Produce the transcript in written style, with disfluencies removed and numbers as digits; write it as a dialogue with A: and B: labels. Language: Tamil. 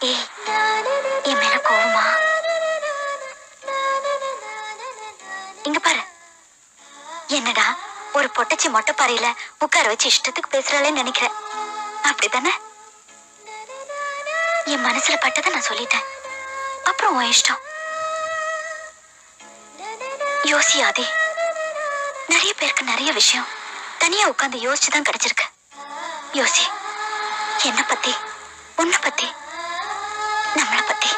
A: ஏய், என் மேல கோவமா? இங்க பாரு. என்னடா ஒரு பொட்டச்சி மொட்டை பாறையில உட்கார வச்சு இஷ்டத்துக்கு பேசுறாளேன்னு நினைக்கிறேன். அப்படித்தானே? என் மனசுல பட்டதை நான் சொல்லிட்டேன். அப்புறம் உன் இஷ்டம். யோசியாதே. நிறைய பேருக்கு நிறைய விஷயம் தனியா உட்கார்ந்து யோசிச்சுதான் கிடைச்சிருக்கு. யோசி. என்ன பத்தி, உன்னை பத்தி, நம்மளை பத்தி.